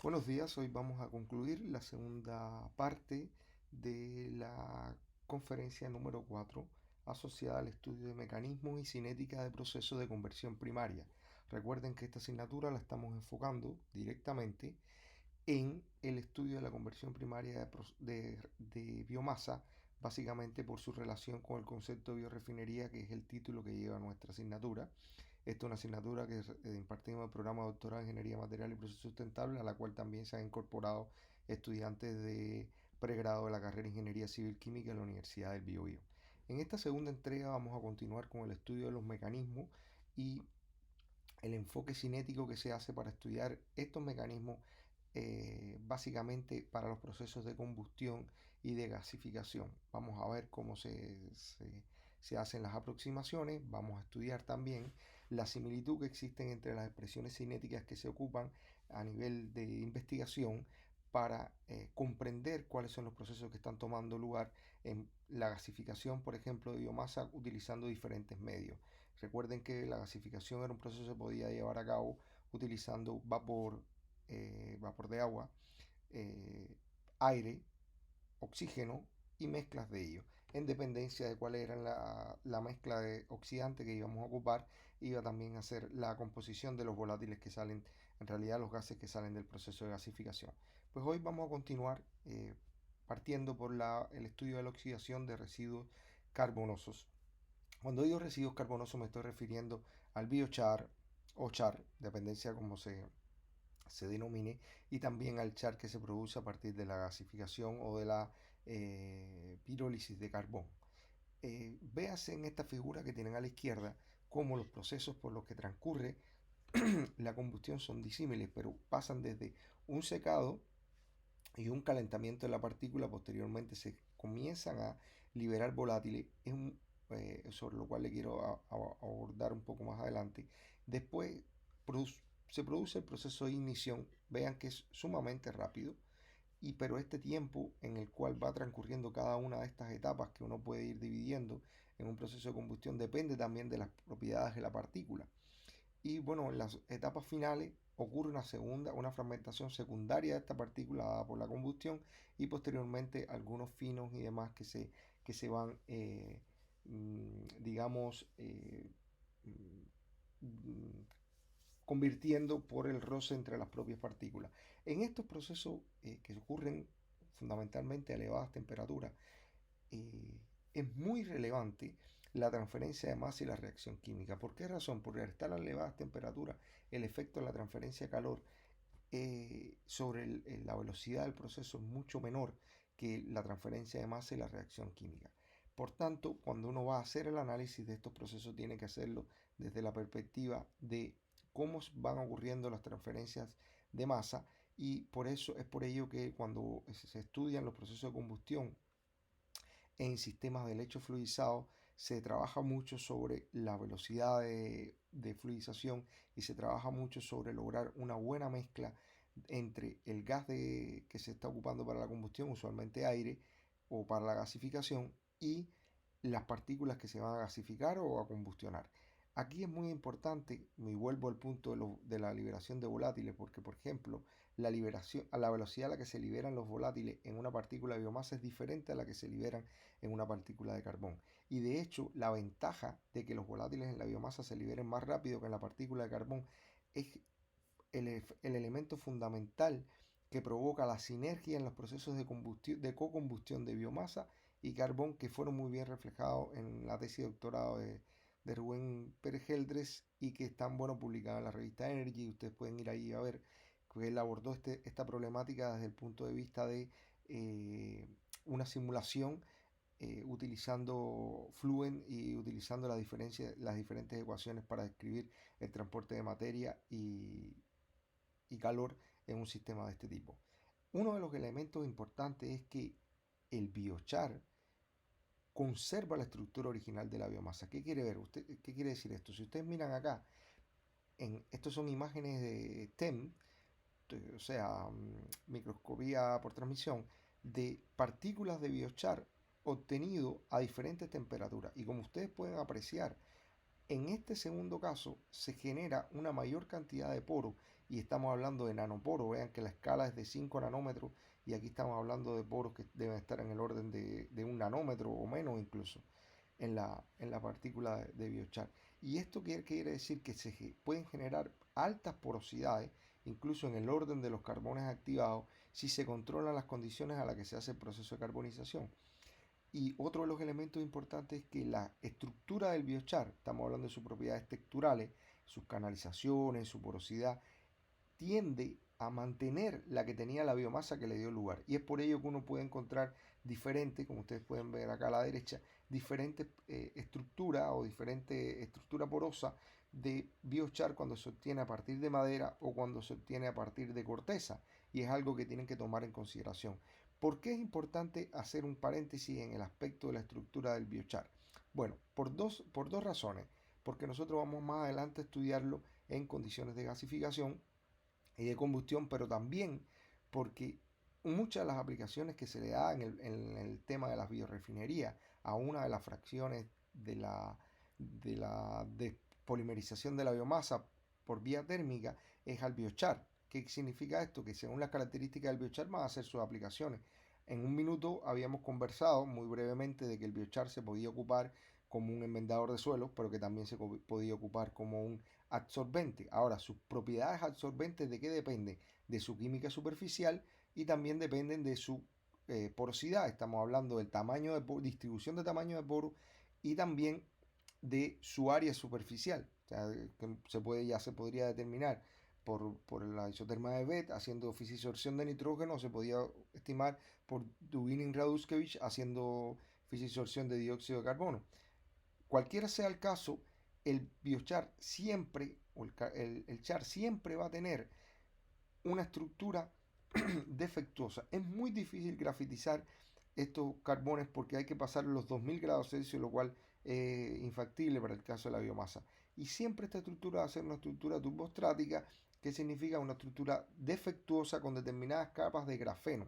Buenos días, hoy vamos a concluir la segunda parte de la conferencia número 4 asociada al estudio de mecanismos y cinética de procesos de conversión primaria. Recuerden que esta asignatura la estamos enfocando directamente en el estudio de la conversión primaria de biomasa, básicamente por su relación con el concepto de biorefinería, que es el título que lleva nuestra asignatura. Esta es una asignatura que impartimos en el programa de doctorado en Ingeniería Material y Procesos Sustentables, a la cual también se han incorporado estudiantes de pregrado de la carrera de Ingeniería Civil Química en la Universidad del Biobío. En esta segunda entrega vamos a continuar con el estudio de los mecanismos y el enfoque cinético que se hace para estudiar estos mecanismos, básicamente para los procesos de combustión y de gasificación. Vamos a ver cómo se hacen las aproximaciones, vamos a estudiar también la similitud que existen entre las expresiones cinéticas que se ocupan a nivel de investigación para comprender cuáles son los procesos que están tomando lugar en la gasificación, por ejemplo, de biomasa utilizando diferentes medios. Recuerden que la gasificación era un proceso que se podía llevar a cabo utilizando vapor de agua, eh, aire, oxígeno y mezclas de ellos. En dependencia de cuál era la mezcla de oxidante que íbamos a ocupar, iba también a ser la composición de los volátiles que salen, en realidad los gases que salen del proceso de gasificación. Pues hoy vamos a continuar partiendo por el estudio de la oxidación de residuos carbonosos. Cuando digo residuos carbonosos me estoy refiriendo al biochar o char, dependencia como se denomine, y también al char que se produce a partir de la gasificación o de la pirólisis de carbón. Véase en esta figura que tienen a la izquierda cómo los procesos por los que transcurre la combustión son disímiles, pero pasan desde un secado y un calentamiento de la partícula, posteriormente se comienzan a liberar volátiles, sobre lo cual le quiero abordar un poco más adelante. Después se produce el proceso de ignición, vean que es sumamente rápido, pero este tiempo en el cual va transcurriendo cada una de estas etapas que uno puede ir dividiendo en un proceso de combustión depende también de las propiedades de la partícula. Y bueno, en las etapas finales ocurre una fragmentación secundaria de esta partícula dada por la combustión y posteriormente algunos finos y demás que se van, digamos, mm, convirtiendo por el roce entre las propias partículas. En estos procesos que ocurren fundamentalmente a elevadas temperaturas, es muy relevante la transferencia de masa y la reacción química. ¿Por qué razón? Porque al estar a elevadas temperaturas, el efecto de la transferencia de calor sobre la velocidad del proceso es mucho menor que la transferencia de masa y la reacción química. Por tanto, cuando uno va a hacer el análisis de estos procesos, tiene que hacerlo desde la perspectiva de cómo van ocurriendo las transferencias de masa, y por eso es por ello que cuando se estudian los procesos de combustión en sistemas de lecho fluidizado se trabaja mucho sobre la velocidad de fluidización y se trabaja mucho sobre lograr una buena mezcla entre el que se está ocupando para la combustión, usualmente aire, o para la gasificación, y las partículas que se van a gasificar o a combustionar. Aquí es muy importante, me vuelvo al punto de la liberación de volátiles, porque por ejemplo, a la velocidad a la que se liberan los volátiles en una partícula de biomasa es diferente a la que se liberan en una partícula de carbón. Y de hecho, la ventaja de que los volátiles en la biomasa se liberen más rápido que en la partícula de carbón es el elemento fundamental que provoca la sinergia en los procesos de co-combustión de biomasa y carbón, que fueron muy bien reflejados en la tesis de doctorado de Rubén Pérez Geldres y que están, bueno, publicadas en la revista Energy. Ustedes pueden ir ahí a ver que él abordó esta problemática desde el punto de vista de eh, una simulación utilizando Fluent y utilizando las diferentes ecuaciones para describir el transporte de materia y calor en un sistema de este tipo. Uno de los elementos importantes es que el biochar conserva la estructura original de la biomasa. ¿Qué quiere ver? ¿Qué quiere decir esto? Si ustedes miran acá, estos son imágenes de TEM, o sea, microscopía por transmisión, de partículas de biochar obtenido a diferentes temperaturas. Y como ustedes pueden apreciar, en este segundo caso se genera una mayor cantidad de poros y estamos hablando de nanoporos. Vean que la escala es de 5 nanómetros y aquí estamos hablando de poros que deben estar en el orden de 1 nanómetro o menos incluso en la partícula de biochar. Y esto quiere decir que se pueden generar altas porosidades, incluso en el orden de los carbones activados, si se controlan las condiciones a las que se hace el proceso de carbonización. Y otro de los elementos importantes es que la estructura del biochar, estamos hablando de sus propiedades texturales, sus canalizaciones, su porosidad, tiende a mantener la que tenía la biomasa que le dio lugar. Y es por ello que uno puede encontrar diferentes, como ustedes pueden ver acá a la derecha, diferentes estructuras o diferentes estructura porosa de biochar cuando se obtiene a partir de madera o cuando se obtiene a partir de corteza. Y es algo que tienen que tomar en consideración. ¿Por qué es importante hacer un paréntesis en el aspecto de la estructura del biochar? Bueno, por dos razones. Porque nosotros vamos más adelante a estudiarlo en condiciones de gasificación y de combustión, pero también porque muchas de las aplicaciones que se le da en el tema de las biorefinerías a una de las fracciones de la despolimerización de la biomasa por vía térmica es al biochar. ¿Qué significa esto? Que según las características del biochar van a hacer sus aplicaciones. En un minuto habíamos conversado muy brevemente de que el biochar se podía ocupar como un enmendador de suelos, pero que también se podía ocupar como un absorbente. Ahora, sus propiedades absorbentes, ¿de qué dependen? De su química superficial y también dependen de su porosidad. Estamos hablando del tamaño de distribución de tamaño de poro y también de su área superficial. O sea, que ya se podría determinar por la isoterma de Beth haciendo fisisorción de nitrógeno, o se podía estimar por Dubinin-Raduskevich haciendo fisisorción de dióxido de carbono. Cualquiera sea el caso, el biochar siempre, o el char siempre va a tener una estructura defectuosa. Es muy difícil grafitizar estos carbones porque hay que pasar los 2000 grados Celsius, lo cual es infactible para el caso de la biomasa. Y siempre esta estructura va a ser una estructura turbostrática, que significa una estructura defectuosa con determinadas capas de grafeno.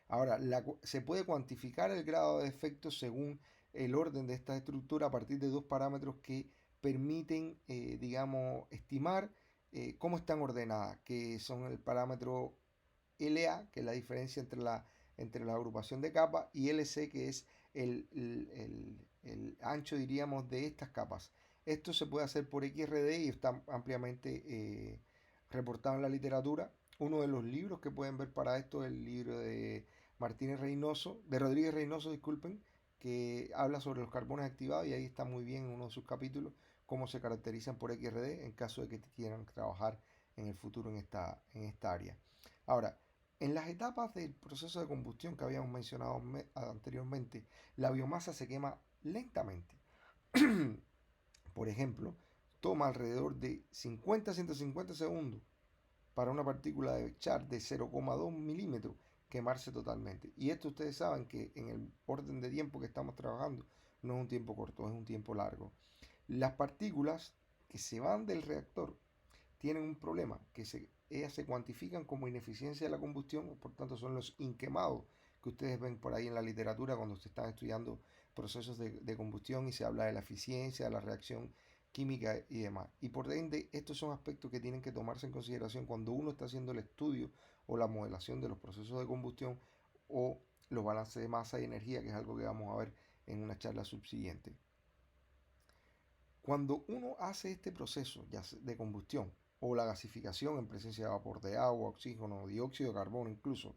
Ahora, se puede cuantificar el grado de defecto según el orden de esta estructura a partir de dos parámetros que permiten, digamos, estimar cómo están ordenadas, que son el parámetro LA, que es la diferencia entre la agrupación de capas, y LC, que es el ancho, diríamos, de estas capas. Esto se puede hacer por XRD y está ampliamente reportado en la literatura. Uno de los libros que pueden ver para esto es el libro de Rodríguez Reynoso, disculpen, que habla sobre los carbones activados, y ahí está muy bien en uno de sus capítulos cómo se caracterizan por XRD en caso de que quieran trabajar en el futuro en esta área. Ahora, en las etapas del proceso de combustión que habíamos mencionado anteriormente, la biomasa se quema lentamente. Por ejemplo, toma alrededor de 50 a 150 segundos para una partícula de char de 0,2 milímetros quemarse totalmente. Y esto ustedes saben que en el orden de tiempo que estamos trabajando no es un tiempo corto, es un tiempo largo. Las partículas que se van del reactor tienen un problema, que ellas se cuantifican como ineficiencia de la combustión, por tanto son los inquemados que ustedes ven por ahí en la literatura cuando se están estudiando procesos de combustión y se habla de la eficiencia, de la reacción química y demás. Y por ende, estos son aspectos que tienen que tomarse en consideración cuando uno está haciendo el estudio o la modelación de los procesos de combustión o los balances de masa y energía, que es algo que vamos a ver en una charla subsiguiente. Cuando uno hace este proceso de combustión o la gasificación en presencia de vapor de agua, oxígeno, dióxido de carbono incluso,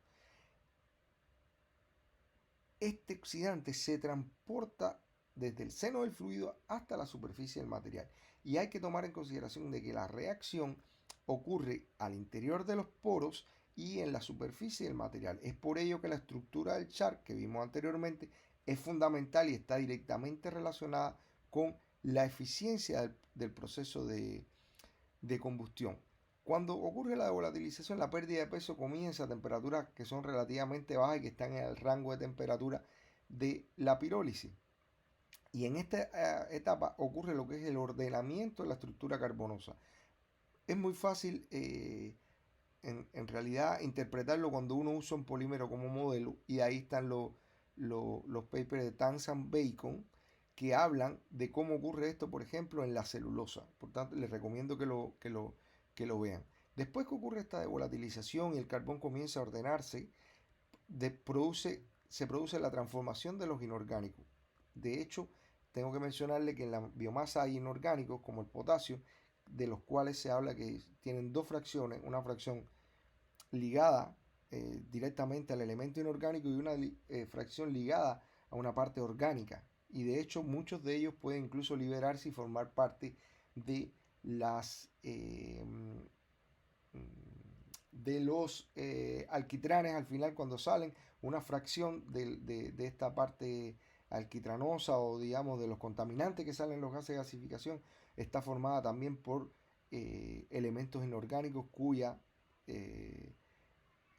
este oxidante se transporta desde el seno del fluido hasta la superficie del material. Y hay que tomar en consideración de que la reacción ocurre al interior de los poros y en la superficie del material. Es por ello que la estructura del char que vimos anteriormente es fundamental y está directamente relacionada con la eficiencia del proceso de combustión. Cuando ocurre la volatilización, la pérdida de peso comienza a temperaturas que son relativamente bajas y que están en el rango de temperatura de la pirólisis. Y en esta etapa ocurre lo que es el ordenamiento de la estructura carbonosa. Es muy fácil en realidad interpretarlo cuando uno usa un polímero como modelo, y ahí están los papers de Tansan Bacon que hablan de cómo ocurre esto, por ejemplo, en la celulosa. Por tanto, les recomiendo que lo vean. Después que ocurre esta volatilización y el carbón comienza a ordenarse, se produce la transformación de los inorgánicos. De hecho, tengo que mencionarle que en la biomasa hay inorgánicos como el potasio, de los cuales se habla que tienen dos fracciones, una fracción ligada directamente al elemento inorgánico y una fracción ligada a una parte orgánica. Y de hecho muchos de ellos pueden incluso liberarse y formar parte de las de los alquitranes al final cuando salen, una fracción de esta parte alquitranosa o digamos de los contaminantes que salen en los gases de gasificación está formada también por elementos inorgánicos cuya eh,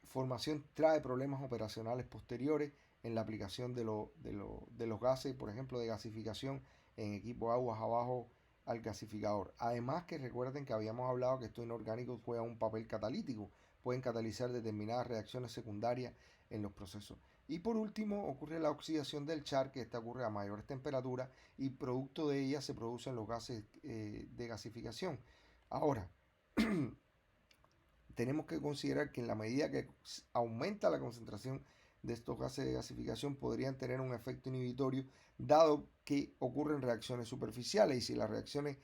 formación trae problemas operacionales posteriores en la aplicación de los gases, por ejemplo, de gasificación en equipo aguas abajo al gasificador. Además que recuerden que habíamos hablado que estos inorgánicos juegan un papel catalítico, pueden catalizar determinadas reacciones secundarias en los procesos. Y por último ocurre la oxidación del char, que esta ocurre a mayores temperaturas y producto de ella se producen los gases de gasificación. Ahora, tenemos que considerar que en la medida que aumenta la concentración de estos gases de gasificación podrían tener un efecto inhibitorio dado que ocurren reacciones superficiales y si las reacciones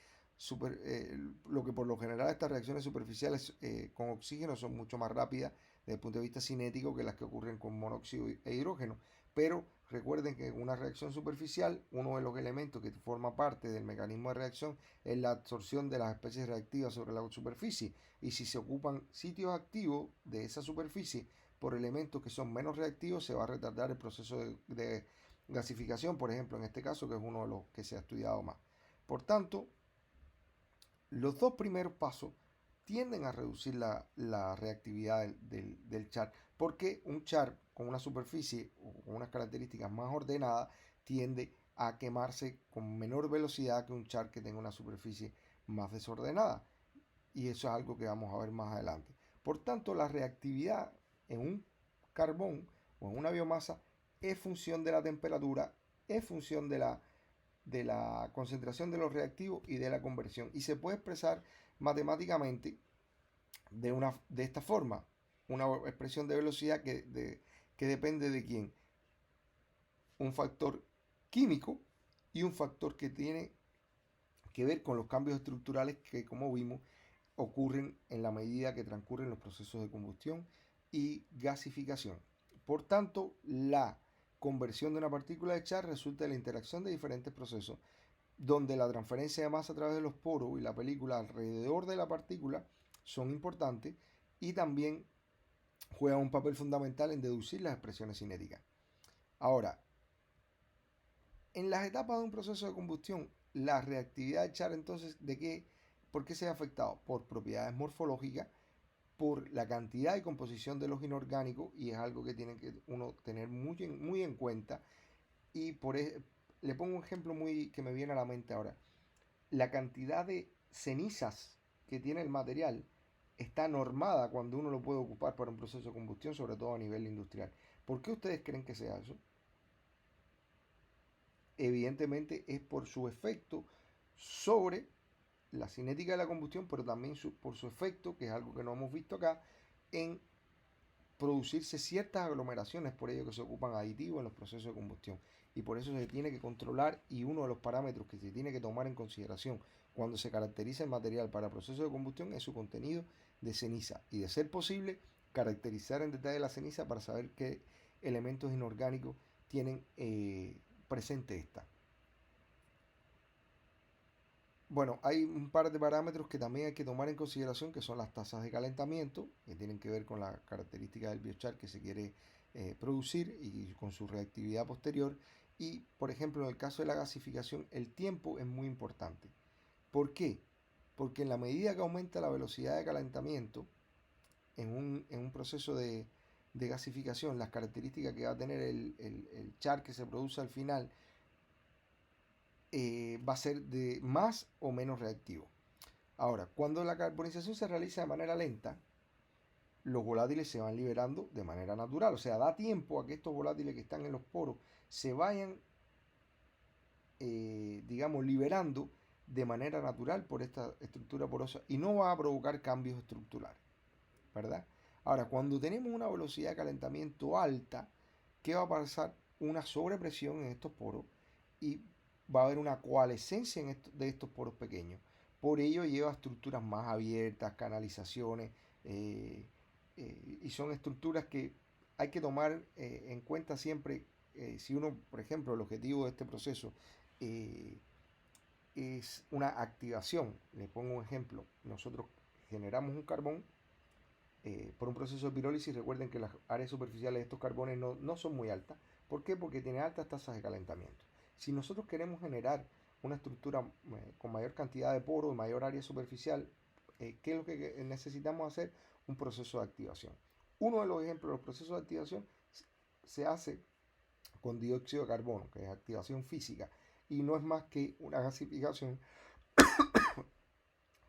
lo que por lo general estas reacciones superficiales con oxígeno son mucho más rápidas desde el punto de vista cinético que las que ocurren con monóxido e hidrógeno, pero recuerden que en una reacción superficial uno de los elementos que forma parte del mecanismo de reacción es la absorción de las especies reactivas sobre la superficie y si se ocupan sitios activos de esa superficie por elementos que son menos reactivos, se va a retardar el proceso de gasificación, por ejemplo, en este caso, que es uno de los que se ha estudiado más. Por tanto, los dos primeros pasos tienden a reducir la reactividad del char, porque un char con una superficie o con unas características más ordenadas tiende a quemarse con menor velocidad que un char que tenga una superficie más desordenada y eso es algo que vamos a ver más adelante. Por tanto, la reactividad en un carbón o en una biomasa es función de la temperatura, es función de la concentración de los reactivos y de la conversión. Y se puede expresar matemáticamente de esta forma, una expresión de velocidad que depende de quién. Un factor químico y un factor que tiene que ver con los cambios estructurales que, como vimos, ocurren en la medida que transcurren los procesos de combustión y gasificación. Por tanto, la conversión de una partícula de char resulta de la interacción de diferentes procesos, donde la transferencia de masa a través de los poros y la película alrededor de la partícula son importantes y también juegan un papel fundamental en deducir las expresiones cinéticas. Ahora, en las etapas de un proceso de combustión, la reactividad del char entonces, ¿por qué se ha afectado? Por propiedades morfológicas, por la cantidad y composición de los inorgánicos, y es algo que tiene que uno tener muy en cuenta. Y le pongo un ejemplo muy que me viene a la mente ahora. La cantidad de cenizas que tiene el material está normada cuando uno lo puede ocupar para un proceso de combustión, sobre todo a nivel industrial. ¿Por qué ustedes creen que sea eso? Evidentemente es por su efecto sobre la cinética de la combustión, pero también por su efecto, que es algo que no hemos visto acá, en producirse ciertas aglomeraciones, por ello que se ocupan aditivos en los procesos de combustión. Y por eso se tiene que controlar y uno de los parámetros que se tiene que tomar en consideración cuando se caracteriza el material para procesos de combustión es su contenido de ceniza. Y de ser posible, caracterizar en detalle la ceniza para saber qué elementos inorgánicos tienen presente esta. Bueno, hay un par de parámetros que también hay que tomar en consideración, que son las tasas de calentamiento, que tienen que ver con la característica del biochar que se quiere producir y con su reactividad posterior. Y, por ejemplo, en el caso de la gasificación, el tiempo es muy importante. ¿Por qué? Porque en la medida que aumenta la velocidad de calentamiento en un proceso de gasificación, las características que va a tener el char que se produce al final va a ser de más o menos reactivo. Ahora, cuando la carbonización se realiza de manera lenta, los volátiles se van liberando de manera natural. O sea, da tiempo a que estos volátiles que están en los poros se vayan, digamos, liberando de manera natural por esta estructura porosa y no va a provocar cambios estructurales, ¿verdad? Ahora, cuando tenemos una velocidad de calentamiento alta, ¿qué va a pasar? Una sobrepresión en estos poros y va a haber una coalescencia de estos poros pequeños. Por ello lleva estructuras más abiertas, canalizaciones, eh, y son estructuras que hay que tomar en cuenta siempre. Si uno, por ejemplo, el objetivo de este proceso eh, es una activación, le pongo un ejemplo, nosotros generamos un carbón por un proceso de pirólisis. Recuerden que las áreas superficiales de estos carbones no son muy altas. ¿Por qué? Porque tienen altas tasas de calentamiento. Si nosotros queremos generar una estructura con mayor cantidad de poros y mayor área superficial, ¿qué es lo que necesitamos hacer? Un proceso de activación. Uno de los ejemplos de los procesos de activación se hace con dióxido de carbono, que es activación física, y no es más que una gasificación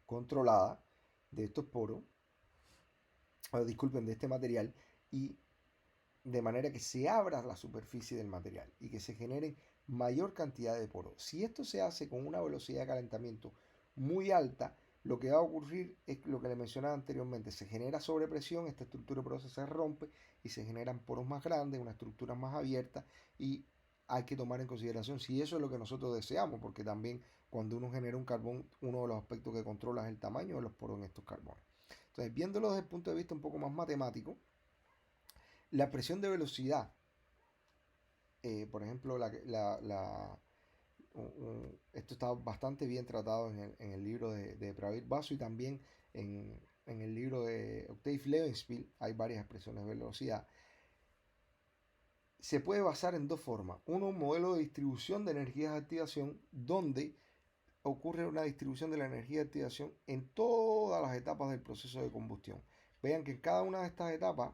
controlada de estos poros, disculpen, de este material, y de manera que se abra la superficie del material y que se genere mayor cantidad de poros. Si esto se hace con una velocidad de calentamiento muy alta, lo que va a ocurrir es lo que le mencionaba anteriormente: se genera sobrepresión, esta estructura porosa se rompe y se generan poros más grandes, una estructura más abierta, y hay que tomar en consideración si eso es lo que nosotros deseamos, porque también cuando uno genera un carbón, uno de los aspectos que controla es el tamaño de los poros en estos carbones. Entonces, viéndolo desde el punto de vista un poco más matemático, la presión de velocidad, por ejemplo, esto está bastante bien tratado en el libro de Pravir Basu, y también en el libro de Octave Levenspiel hay varias expresiones de velocidad. Se puede basar en dos formas. Uno, un modelo de distribución de energías de activación, donde ocurre una distribución de la energía de activación en todas las etapas del proceso de combustión. Vean que en cada una de estas etapas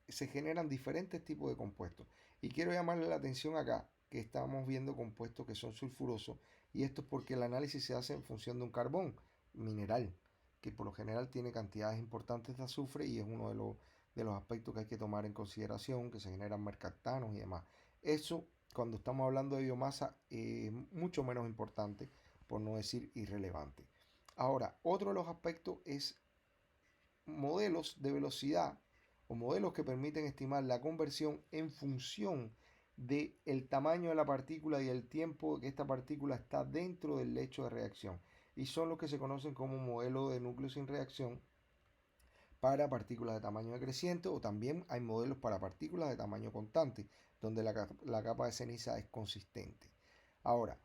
se generan diferentes tipos de compuestos. Y quiero llamarle la atención acá que estamos viendo compuestos que son sulfurosos, y esto es porque el análisis se hace en función de un carbón mineral, que por lo general tiene cantidades importantes de azufre, y es uno de los aspectos que hay que tomar en consideración, que se generan mercaptanos y demás. Eso, cuando estamos hablando de biomasa, es mucho menos importante, por no decir irrelevante. Ahora, otro de los aspectos es modelos de velocidad o modelos que permiten estimar la conversión en función del tamaño de la partícula y el tiempo que esta partícula está dentro del lecho de reacción. Y son los que se conocen como modelo de núcleo sin reacción para partículas de tamaño decreciente, o también hay modelos para partículas de tamaño constante, donde la capa de ceniza es consistente. Ahora,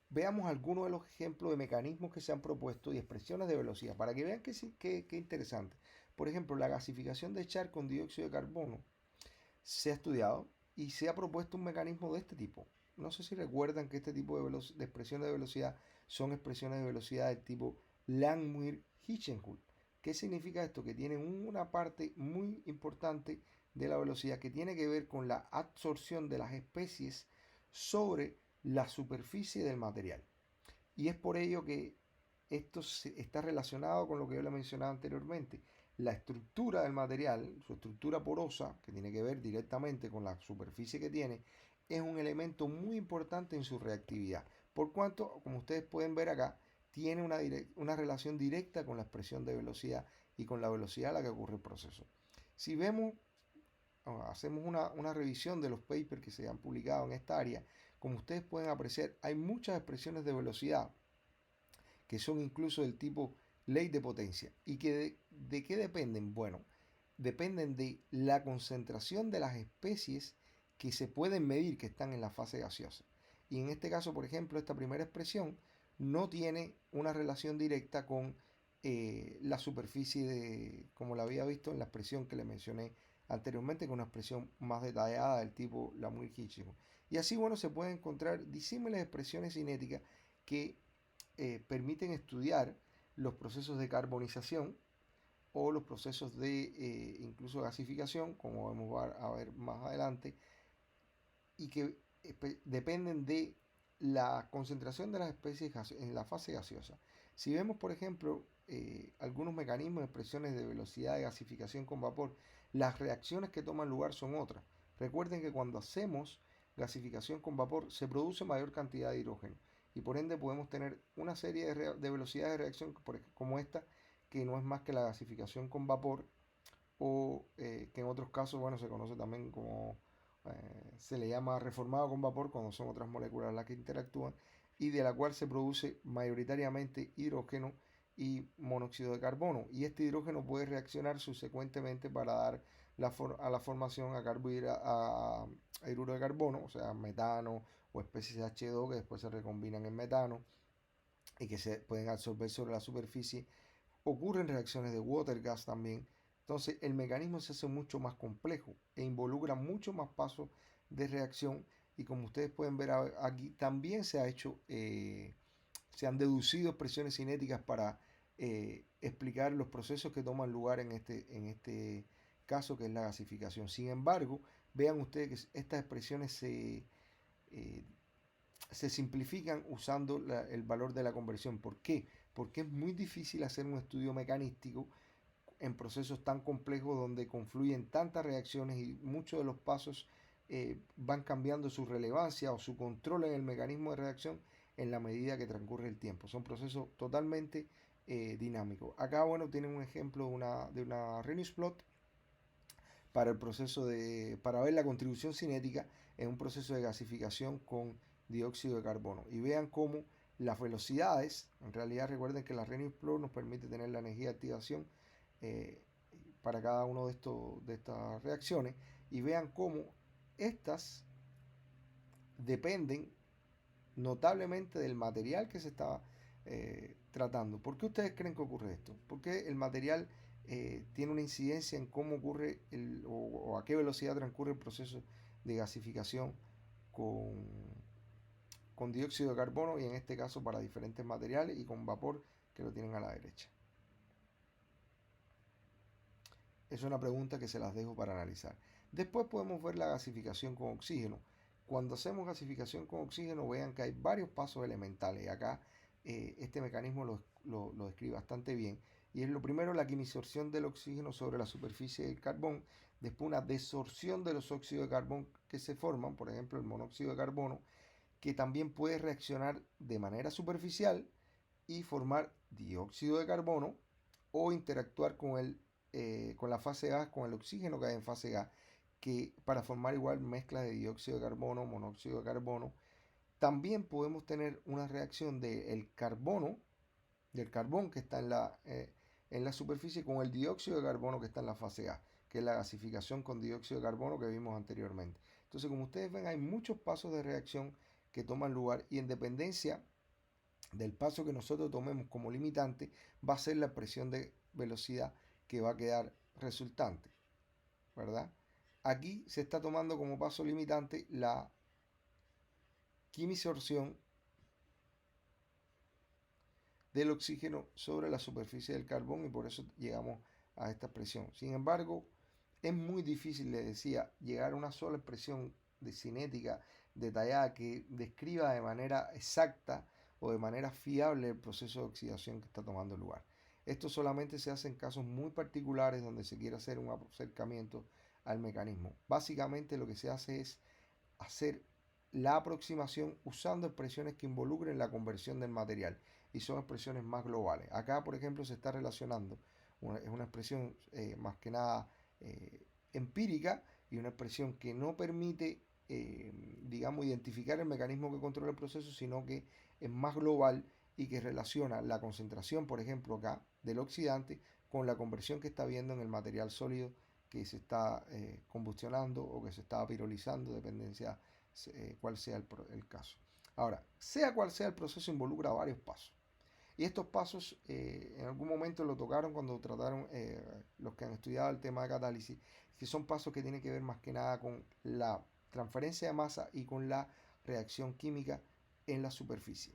veamos algunos de los ejemplos de mecanismos que se han propuesto y expresiones de velocidad para que vean qué interesante. Por ejemplo, la gasificación de Char con dióxido de carbono se ha estudiado y se ha propuesto un mecanismo de este tipo. No sé si recuerdan que este tipo de expresiones de velocidad son expresiones de velocidad del tipo Langmuir-Hichenhut. ¿Qué significa esto? Que tienen una parte muy importante de la velocidad que tiene que ver con la absorción de las especies sobre la superficie del material. Y es por ello que esto está relacionado con lo que yo le mencionaba anteriormente. La estructura del material, su estructura porosa, que tiene que ver directamente con la superficie que tiene, es un elemento muy importante en su reactividad. Por cuanto, como ustedes pueden ver acá, tiene una relación directa con la expresión de velocidad y con la velocidad a la que ocurre el proceso. Si vemos, hacemos una revisión de los papers que se han publicado en esta área, como ustedes pueden apreciar, hay muchas expresiones de velocidad que son incluso del tipo ley de potencia. ¿Y que de qué dependen? Bueno, dependen de la concentración de las especies que se pueden medir que están en la fase gaseosa. Y en este caso, por ejemplo, esta primera expresión no tiene una relación directa con la superficie como la había visto en la expresión que le mencioné anteriormente, con una expresión más detallada del tipo Langmuir-Hichenhut. Y así, bueno, se pueden encontrar disímiles expresiones cinéticas que permiten estudiar los procesos de carbonización o los procesos de incluso gasificación, como vamos a ver más adelante, y que dependen de la concentración de las especies en la fase gaseosa. Si vemos, por ejemplo, algunos mecanismos de expresiones de velocidad de gasificación con vapor, las reacciones que toman lugar son otras. Recuerden que cuando hacemos gasificación con vapor se produce mayor cantidad de hidrógeno, y por ende podemos tener una serie de velocidades de reacción como esta, que no es más que la gasificación con vapor, o que en otros casos, bueno, se conoce también como, se le llama reformado con vapor cuando son otras moléculas las que interactúan, y de la cual se produce mayoritariamente hidrógeno y monóxido de carbono. Y este hidrógeno puede reaccionar subsecuentemente para dar a la formación a hidruro de carbono, o sea, metano o especies de H2 que después se recombinan en metano y que se pueden absorber sobre la superficie. Ocurren reacciones de water gas también. Entonces el mecanismo se hace mucho más complejo e involucra mucho más pasos de reacción, y como ustedes pueden ver aquí también se han deducido expresiones cinéticas para explicar los procesos que toman lugar en este caso, que es la gasificación. Sin embargo, vean ustedes que estas expresiones eh, se simplifican usando el valor de la conversión. ¿Por qué? Porque es muy difícil hacer un estudio mecanístico en procesos tan complejos donde confluyen tantas reacciones y muchos de los pasos van cambiando su relevancia o su control en el mecanismo de reacción en la medida que transcurre el tiempo. Son procesos totalmente dinámicos. Acá, bueno, tienen un ejemplo de una Arrhenius plot para el proceso para ver la contribución cinética en un proceso de gasificación con dióxido de carbono. Y vean cómo las velocidades, en realidad recuerden que la Arrhenius plot nos permite tener la energía de activación eh, para cada uno de estas reacciones, y vean cómo estas dependen notablemente del material que se está tratando. ¿Por qué ustedes creen que ocurre esto? Porque el material tiene una incidencia en cómo ocurre o a qué velocidad transcurre el proceso de gasificación con, con dióxido de carbono, y en este caso para diferentes materiales, y con vapor, que lo tienen a la derecha. Es una pregunta que se las dejo para analizar. Después podemos ver la gasificación con oxígeno. Cuando hacemos gasificación con oxígeno, vean que hay varios pasos elementales. Acá este mecanismo lo describe bastante bien. Y es lo primero, la quimisorción del oxígeno sobre la superficie del carbón. Después una desorción de los óxidos de carbón que se forman, por ejemplo el monóxido de carbono, que también puede reaccionar de manera superficial y formar dióxido de carbono, o interactuar con la fase gas, con el oxígeno que hay en fase gas, que para formar igual mezclas de dióxido de carbono, monóxido de carbono. También podemos tener una reacción del carbono, del carbón que está en la superficie, con el dióxido de carbono que está en la fase gas, que es la gasificación con dióxido de carbono que vimos anteriormente. Entonces, como ustedes ven, hay muchos pasos de reacción que toman lugar, y en dependencia del paso que nosotros tomemos como limitante, va a ser la presión de velocidad que va a quedar resultante, ¿verdad? Aquí se está tomando como paso limitante la quimisorción del oxígeno sobre la superficie del carbón, y por eso llegamos a esta expresión. Sin embargo, es muy difícil, les decía, llegar a una sola expresión de cinética detallada que describa de manera exacta o de manera fiable el proceso de oxidación que está tomando lugar. Esto solamente se hace en casos muy particulares donde se quiere hacer un acercamiento al mecanismo. Básicamente lo que se hace es hacer la aproximación usando expresiones que involucren la conversión del material, y son expresiones más globales. Acá, por ejemplo, se está relacionando, es una expresión más que nada empírica, y una expresión que no permite, digamos, identificar el mecanismo que controla el proceso, sino que es más global y que relaciona la concentración, por ejemplo, acá del oxidante, con la conversión que está habiendo en el material sólido que se está combustionando o que se está pirolizando, dependencia cuál sea el caso. Ahora, sea cual sea el proceso, involucra varios pasos. Y estos pasos en algún momento lo tocaron cuando trataron los que han estudiado el tema de catálisis, que son pasos que tienen que ver más que nada con la transferencia de masa y con la reacción química en la superficie.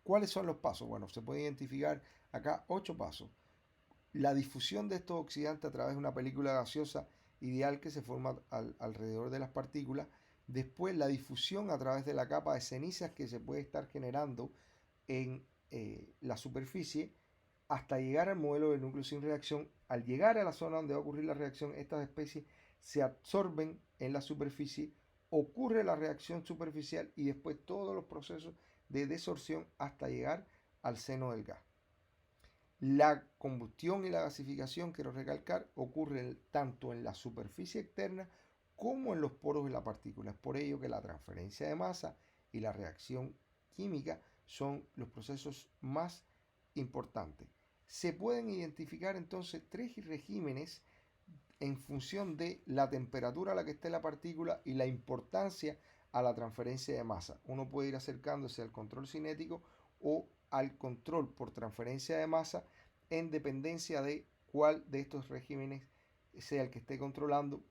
¿Cuáles son los pasos? Bueno, se puede identificar acá 8 pasos. La difusión de estos oxidantes a través de una película gaseosa ideal que se forma alrededor de las partículas. Después, la difusión a través de la capa de cenizas que se puede estar generando en la superficie, hasta llegar al modelo del núcleo sin reacción. Al llegar a la zona donde va a ocurrir la reacción, estas especies se absorben en la superficie, ocurre la reacción superficial, y después todos los procesos de desorción hasta llegar al seno del gas. La combustión y la gasificación, quiero recalcar, ocurren tanto en la superficie externa como en los poros de la partícula. Es por ello que la transferencia de masa y la reacción química son los procesos más importantes. Se pueden identificar entonces tres regímenes en función de la temperatura a la que esté la partícula y la importancia a la transferencia de masa. Uno puede ir acercándose al control cinético o al control por transferencia de masa en dependencia de cuál de estos regímenes sea el que esté controlando.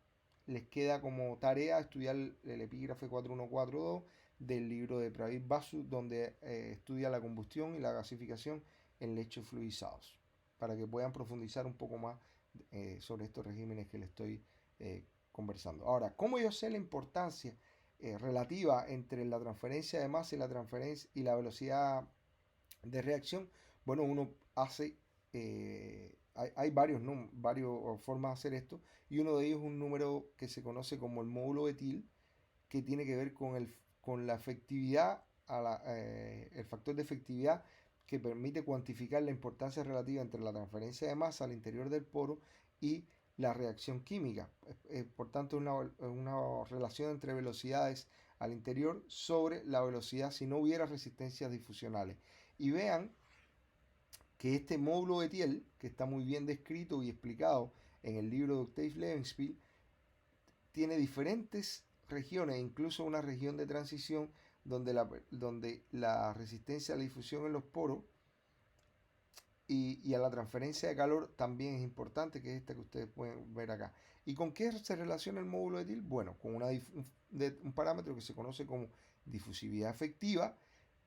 Les queda como tarea estudiar el epígrafe 4142 del libro de Praveer Basu, donde estudia la combustión y la gasificación en lechos fluidizados, para que puedan profundizar un poco más sobre estos regímenes que les estoy conversando. Ahora, ¿cómo yo sé la importancia relativa entre la transferencia de masa y la transferencia y la velocidad de reacción? Bueno, uno hace, hay varios formas de hacer esto, y uno de ellos es un número que se conoce como el módulo etil, que tiene que ver con la efectividad, el factor de efectividad que permite cuantificar la importancia relativa entre la transferencia de masa al interior del poro y la reacción química. Por tanto, una relación entre velocidades al interior sobre la velocidad si no hubiera resistencias difusionales. Y vean que este módulo de Thiel, que está muy bien descrito y explicado en el libro de Octave Levenspiel, tiene diferentes regiones, incluso una región de transición donde la resistencia a la difusión en los poros y a la transferencia de calor también es importante, que es esta que ustedes pueden ver acá. ¿Y con qué se relaciona el módulo de Thiel? Bueno, con un parámetro que se conoce como difusividad efectiva,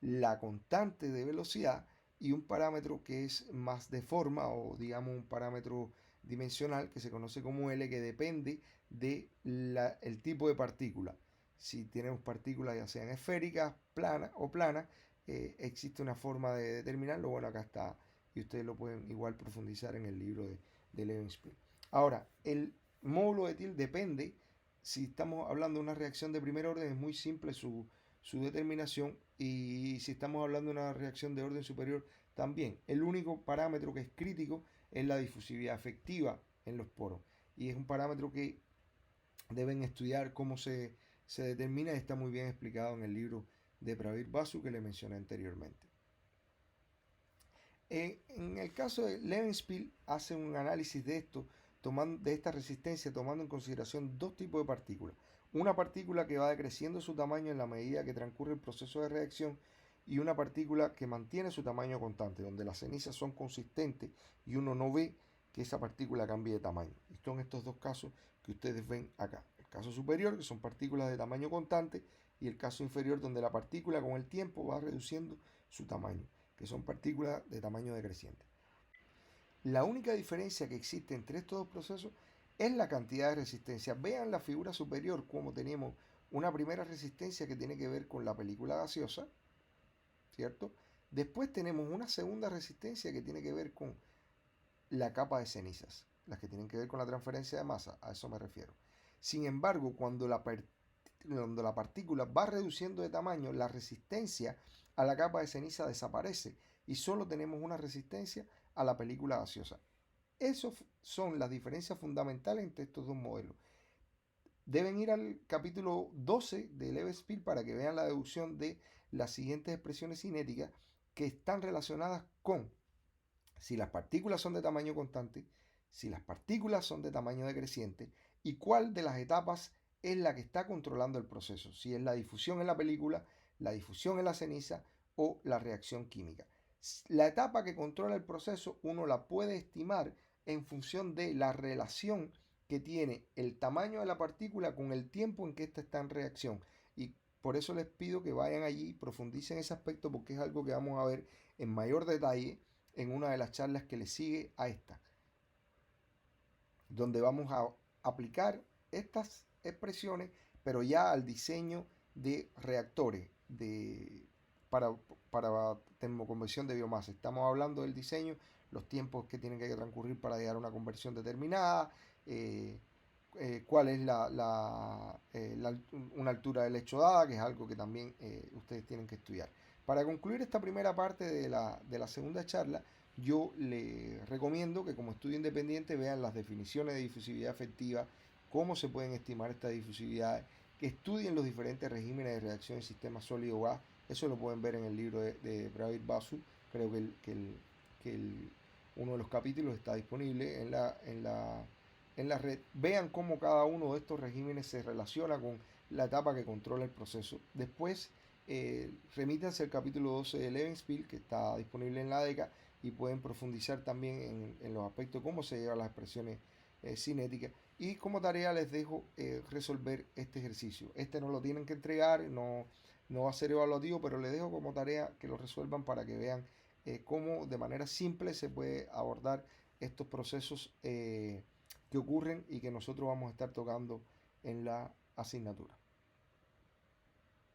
la constante de velocidad y un parámetro que es más de forma, o digamos un parámetro dimensional que se conoce como L, que depende del tipo de partícula. Si tenemos partículas ya sean esféricas, planas o planas, existe una forma de determinarlo. Bueno, acá está, y ustedes lo pueden igual profundizar en el libro de Levenspiel. Ahora, el módulo de Thiel depende, si estamos hablando de una reacción de primer orden, es muy simple su determinación, y si estamos hablando de una reacción de orden superior, también. El único parámetro que es crítico es la difusividad efectiva en los poros, y es un parámetro que deben estudiar cómo se determina, y está muy bien explicado en el libro de Praveer Basu que le mencioné anteriormente. En el caso de Levenspiel hace un análisis de esto, de esta resistencia, tomando en consideración dos tipos de partículas. Una partícula que va decreciendo su tamaño en la medida que transcurre el proceso de reacción, y una partícula que mantiene su tamaño constante, donde las cenizas son consistentes y uno no ve que esa partícula cambie de tamaño. Y son estos dos casos que ustedes ven acá. El caso superior, que son partículas de tamaño constante, y el caso inferior, donde la partícula con el tiempo va reduciendo su tamaño, que son partículas de tamaño decreciente. La única diferencia que existe entre estos dos procesos es la cantidad de resistencia. Vean la figura superior, como tenemos una primera resistencia que tiene que ver con la película gaseosa, ¿cierto? Después tenemos una segunda resistencia que tiene que ver con la capa de cenizas, las que tienen que ver con la transferencia de masa, a eso me refiero. Sin embargo, cuando la partícula va reduciendo de tamaño, la resistencia a la capa de ceniza desaparece y solo tenemos una resistencia a la película gaseosa. Esas son las diferencias fundamentales entre estos dos modelos. Deben ir al capítulo 12 de Levenspiel para que vean la deducción de las siguientes expresiones cinéticas que están relacionadas con si las partículas son de tamaño constante, si las partículas son de tamaño decreciente y cuál de las etapas es la que está controlando el proceso, si es la difusión en la película, la difusión en la ceniza o la reacción química. La etapa que controla el proceso uno la puede estimar en función de la relación que tiene el tamaño de la partícula con el tiempo en que ésta está en reacción. Y por eso les pido que vayan allí y profundicen ese aspecto, porque es algo que vamos a ver en mayor detalle en una de las charlas que le sigue a esta, donde vamos a aplicar estas expresiones, pero ya al diseño de reactores para, para termoconversión de biomasa. Estamos hablando del diseño, los tiempos que tienen que transcurrir para llegar a una conversión determinada, cuál es una altura del hecho dada, que es algo que también ustedes tienen que estudiar. Para concluir esta primera parte de la segunda charla, yo le recomiendo que como estudio independiente vean las definiciones de difusividad efectiva, cómo se pueden estimar estas difusividades, que estudien los diferentes regímenes de reacción en sistemas sólido-gas. Eso lo pueden ver en el libro de Pravir Basu. Creo que uno de los capítulos está disponible en la red. Vean cómo cada uno de estos regímenes se relaciona con la etapa que controla el proceso. Después, remítanse al capítulo 12 de Levenspiel, que está disponible en la DECA, y pueden profundizar también en los aspectos, cómo se llevan las expresiones cinéticas. Y como tarea les dejo resolver este ejercicio. Este no lo tienen que entregar, no va a ser evaluativo, pero les dejo como tarea que lo resuelvan para que vean cómo de manera simple se puede abordar estos procesos que ocurren y que nosotros vamos a estar tocando en la asignatura.